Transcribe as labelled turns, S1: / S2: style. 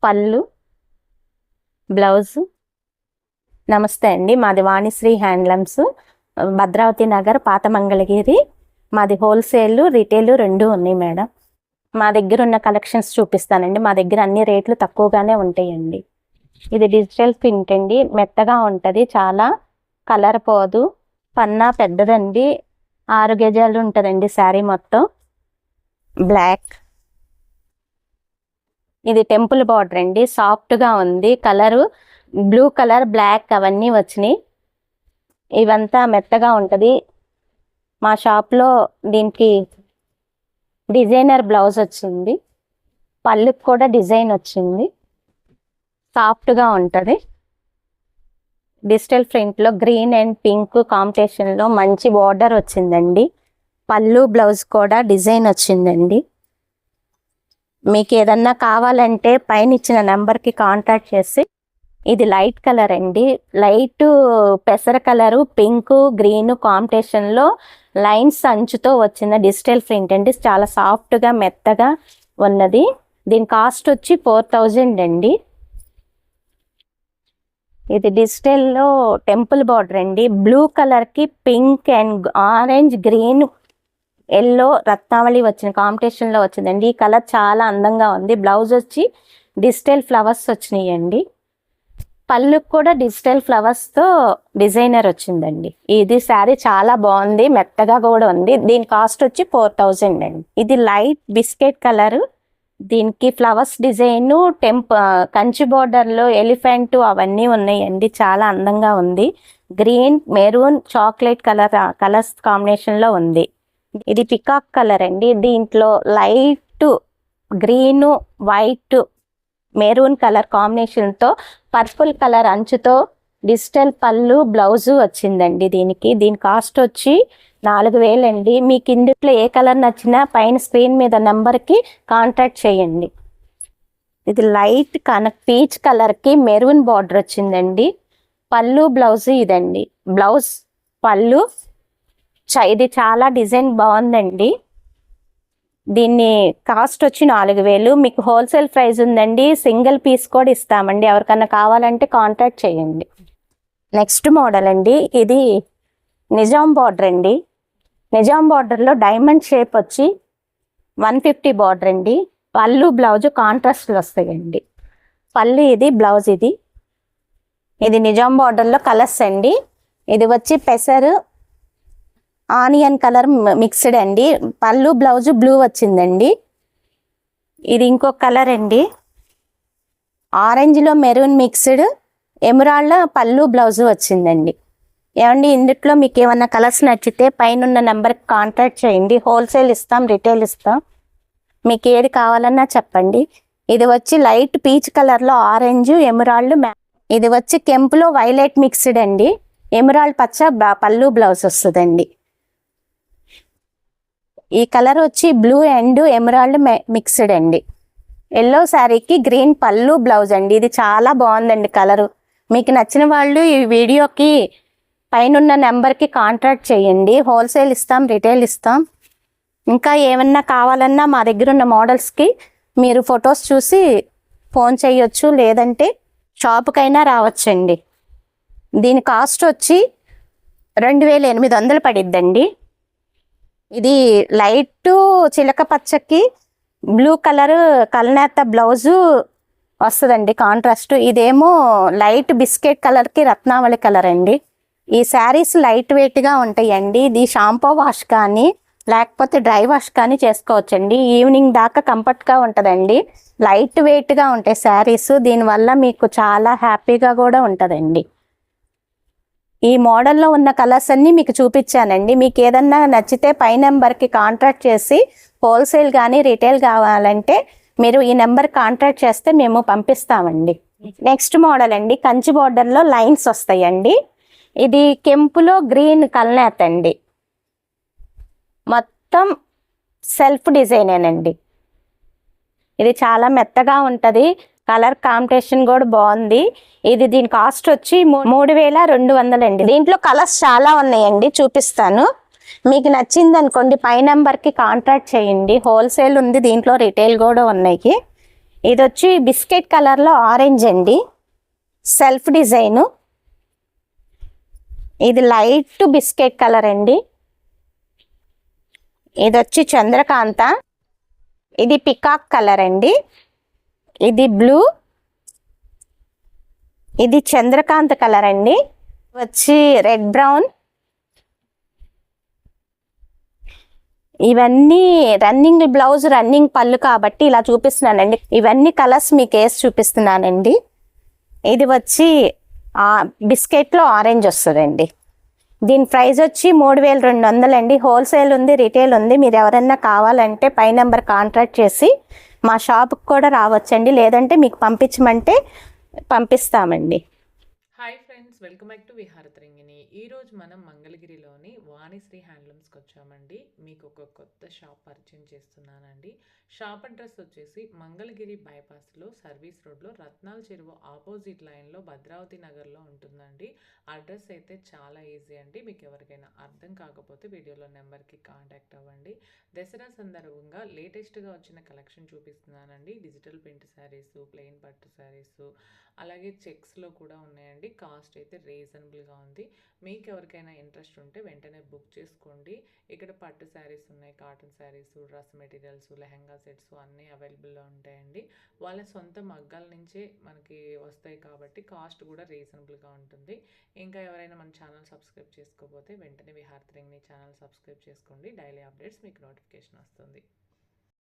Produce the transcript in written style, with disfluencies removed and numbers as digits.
S1: పళ్ళు, బ్లౌజ్. నమస్తే అండి, మాది వాణిశ్రీ హ్యాండ్లూమ్స్, భద్రావతి నగర్, పాత మంగళగిరి. మాది హోల్సేల్ రిటైల్ రెండు ఉన్నాయి మేడం. మా దగ్గర ఉన్న కలెక్షన్స్ చూపిస్తానండి. మా దగ్గర అన్ని రేట్లు తక్కువగానే ఉంటాయండి. ఇది డిజిటల్ ప్రింట్ అండి, మెత్తగా ఉంటుంది, చాలా కలర్ పోదు. పన్నా పెద్దదండి, 6 గజాలు ఉంటుందండి శారీ మొత్తం. బ్లాక్. ఇది టెంపుల్ బార్డర్ అండి, సాఫ్ట్గా ఉంది. కలరు బ్లూ కలర్, బ్లాక్ అవన్నీ వచ్చినాయి. ఇవంతా మెత్తగా ఉంటుంది. మా షాప్లో దీనికి డిజైనర్ బ్లౌజ్ వచ్చింది, పళ్ళుకి కూడా డిజైన్ వచ్చింది, సాఫ్ట్గా ఉంటుంది. డిజిటల్ ప్రింట్లో గ్రీన్ అండ్ పింక్ కాంబినేషన్లో మంచి బార్డర్ వచ్చిందండి. పళ్ళు, బ్లౌజ్ కూడా డిజైన్ వచ్చిందండి. మీకు ఏదన్నా కావాలంటే పైన ఇచ్చిన నెంబర్కి కాంటాక్ట్ చేసి. ఇది లైట్ కలర్ అండి, లైట్ పెసర కలరు, పింక్ గ్రీన్ కాంబినేషన్లో లైన్స్ అంచుతో వచ్చిన డిజిటల్ ప్రింట్ అండి. చాలా సాఫ్ట్గా మెత్తగా ఉన్నది. దీని కాస్ట్ వచ్చి 4000 అండి. ఇది డిజిటల్లో టెంపుల్ బార్డర్ అండి, బ్లూ కలర్కి pink and orange, green, yellow రత్నావళి వచ్చిన కాంబినేషన్లో వచ్చిందండి. ఈ కలర్ చాలా అందంగా ఉంది. బ్లౌజ్ వచ్చి డిజిటల్ ఫ్లవర్స్ వచ్చినాయండి. పళ్ళుకి కూడా డిజిటల్ ఫ్లవర్స్తో డిజైనర్ వచ్చిందండి. ఇది శారీ చాలా బాగుంది, మెత్తగా కూడా ఉంది. దీని కాస్ట్ వచ్చి 4000 అండి. ఇది లైట్ బిస్కెట్ కలరు, దీనికి ఫ్లవర్స్ డిజైన్, కంచి బోర్డర్లో ఎలిఫెంట్ అవన్నీ ఉన్నాయండి. చాలా అందంగా ఉంది. గ్రీన్, మెరూన్, చాక్లెట్ కలర్స్ కాంబినేషన్లో ఉంది. ఇది పికాక్ కలర్ అండి, దీంట్లో light green, white, maroon colour కాంబినేషన్తో పర్పుల్ కలర్ అంచుతో డిజిటల్ పళ్ళు, బ్లౌజు వచ్చిందండి. దీని కాస్ట్ వచ్చి 4000 అండి. మీకు ఇందులో ఏ కలర్ నచ్చినా పైన స్క్రీన్ మీద నెంబర్కి కాంటాక్ట్ చేయండి. ఇది లైట్ పీచ్ కలర్కి మెరూన్ బార్డర్ వచ్చిందండి. పళ్ళు, బ్లౌజు ఇదండి. బ్లౌజ్, పళ్ళు. ఇది చాలా డిజైన్ బాగుందండి. దీన్ని కాస్ట్ వచ్చి 4000. మీకు హోల్సేల్ ప్రైస్ ఉందండి, సింగిల్ పీస్ కూడా ఇస్తామండి. ఎవరికన్నా కావాలంటే కాంటాక్ట్ చేయండి. నెక్స్ట్ మోడల్ అండి, ఇది నిజాం బార్డర్ అండి. నిజాం బార్డర్లో డైమండ్ షేప్ వచ్చి 150 బార్డర్ అండి. పళ్ళు, బ్లౌజ్ కాంట్రాస్ట్లు వస్తాయండి. పళ్ళు ఇది, బ్లౌజ్ ఇది. ఇది నిజాం బార్డర్లో కలర్స్ అండి. ఇది వచ్చి పెసరు, ఆనియన్ కలర్ మిక్స్డ్ అండి. పళ్ళు, బ్లౌజ్ బ్లూ వచ్చిందండి. ఇది ఇంకొక కలర్ అండి, ఆరెంజ్లో మెరూన్ మిక్స్డ్, ఎమరాల్డ్ పళ్ళు, బ్లౌజ్ వచ్చిందండి. ఏమండి, ఇందులో మీకు ఏమన్నా కలర్స్ నచ్చితే పైన నెంబర్కి కాంటాక్ట్ చేయండి. హోల్సేల్ ఇస్తాం, రిటైల్ ఇస్తాం. మీకు ఏది కావాలన్నా చెప్పండి. ఇది వచ్చి లైట్ పీచ్ కలర్లో ఆరెంజ్, ఎమరాల్డ్. ఇది వచ్చి కెంపులో వైలెట్ మిక్స్డ్ అండి. ఎమరాల్డ్ పచ్చ పళ్ళు, బ్లౌజ్ వస్తుందండి. ఈ కలర్ వచ్చి బ్లూ అండ్ ఎమరాల్డ్ మిక్స్డ్ అండి. ఎల్లో శారీకి గ్రీన్ పళ్ళు, బ్లౌజ్ అండి. ఇది చాలా బాగుందండి కలరు. మీకు నచ్చిన వాళ్ళు ఈ వీడియోకి పైన నెంబర్కి కాంటాక్ట్ చేయండి. హోల్సేల్ ఇస్తాం, రిటైల్ ఇస్తాం. ఇంకా ఏమన్నా కావాలన్నా మా దగ్గర ఉన్న మోడల్స్కి మీరు ఫొటోస్ చూసి ఫోన్ చేయొచ్చు, లేదంటే షాపుకైనా రావచ్చండి. దీని కాస్ట్ వచ్చి 2800 పడిద్దండి. ఇది లైట్ చిలక పచ్చకి బ్లూ కలర్ కల్నేత బ్లౌజు వస్తుందండి, కాంట్రాస్ట్. ఇదేమో లైట్ బిస్కెట్ కలర్కి రత్నావళి కలర్ అండి. ఈ శారీస్ లైట్ వెయిట్గా ఉంటాయండి. ఇది షాంపూ వాష్ కానీ లేకపోతే డ్రై వాష్ కానీ చేసుకోవచ్చండి. ఈవినింగ్ దాకా కంఫర్ట్గా ఉంటుందండి. లైట్ వెయిట్గా ఉంటాయి శారీస్. దీనివల్ల మీకు చాలా హ్యాపీగా కూడా ఉంటుందండి. ఈ మోడల్లో ఉన్న కలర్స్ అన్నీ మీకు చూపించానండి. మీకు ఏదన్నా నచ్చితే పై నెంబర్కి కాంటాక్ట్ చేసి హోల్సేల్ కానీ రిటైల్ కావాలంటే మీరు ఈ నెంబర్ కాంటాక్ట్ చేస్తే మేము పంపిస్తామండి. నెక్స్ట్ మోడల్ అండి, కంచి బోర్డర్లో లైన్స్ వస్తాయండి. ఇది కెంపులో గ్రీన్ కల్నేత అండి. మొత్తం సెల్ఫ్ డిజైనేనండి. ఇది చాలా మెత్తగా ఉంటుంది, కలర్ కాంబినేషన్ కూడా బాగుంది. దీని కాస్ట్ వచ్చి 3200 అండి. దీంట్లో కలర్స్ చాలా ఉన్నాయండి, చూపిస్తాను. మీకు నచ్చింది అనుకోండి పై నెంబర్కి కాంటాక్ట్ చేయండి. హోల్సేల్ ఉంది, దీంట్లో రిటైల్ కూడా ఉన్నాయి. ఇది వచ్చి బిస్కెట్ కలర్లో ఆరెంజ్ అండి, సెల్ఫ్ డిజైను. ఇది లైట్ బిస్కెట్ కలర్ అండి. ఇది వచ్చి చంద్రకాంత. ఇది పికాక్ కలర్ అండి. ఇది బ్లూ. ఇది చంద్రకాంత కలర్ అండి. వచ్చి రెడ్ బ్రౌన్. ఇవన్నీ రన్నింగ్ బ్లౌజ్, రన్నింగ్ పళ్ళు కాబట్టి ఇలా చూపిస్తున్నానండి. ఇవన్నీ కలర్స్ మీకు వేసి చూపిస్తున్నానండి. ఇది వచ్చి బిస్కెట్లో ఆరెంజ్ వస్తుందండి. దీని ప్రైస్ వచ్చి 3200 అండి. హోల్సేల్ ఉంది, రిటైల్ ఉంది. మీరు ఎవరైనా కావాలంటే పై నెంబర్ కాంటాక్ట్ చేసి మా షాప్కి కూడా రావచ్చండి, లేదంటే మీకు పంపించమంటే పంపిస్తామండి.
S2: Hi friends, welcome back to Viharatarangini. ఈరోజు మనం మంగళగిరిలోని వాణిశ్రీ హ్యాండ్లూమ్స్కి వచ్చామండి. మీకు ఒక కొత్త షాప్ పరిచయం చేస్తున్నానండి. షాప్ అడ్రస్ వచ్చేసి మంగళగిరి బైపాస్లో సర్వీస్ రోడ్లో రత్నాల చెరువు ఆపోజిట్ లైన్లో భద్రావతి నగర్లో ఉంటుందండి. అడ్రస్ అయితే చాలా ఈజీ అండి. మీకు ఎవరికైనా అర్థం కాకపోతే వీడియోలో నెంబర్కి కాంటాక్ట్ అవ్వండి. దసరా సందర్భంగా లేటెస్ట్గా వచ్చిన కలెక్షన్ చూపిస్తున్నానండి. డిజిటల్ ప్రింట్ శారీసు, ప్లెయిన్ పట్టు శారీసు, అలాగే చెక్స్లో కూడా ఉన్నాయండి. కాస్ట్ అయితే రీజనబుల్గా ఉంది. మీకు ఎవరికైనా ఇంట్రెస్ట్ ఉంటే వెంటనే బుక్ చేసుకోండి. ఇక్కడ పట్టు శారీస్ ఉన్నాయి, cotton saris, dress materials, lehenga sets అన్నీ అవైలబుల్లో ఉంటాయండి. వాళ్ళ సొంత మగ్గాల నుంచే మనకి వస్తాయి కాబట్టి కాస్ట్ కూడా రీజనబుల్గా ఉంటుంది. ఇంకా ఎవరైనా మన ఛానల్ సబ్స్క్రైబ్ చేసుకోకపోతే వెంటనే విహారతరంగిణి ఛానల్ సబ్స్క్రైబ్ చేసుకోండి. డైలీ అప్డేట్స్ మీకు నోటిఫికేషన్ వస్తుంది.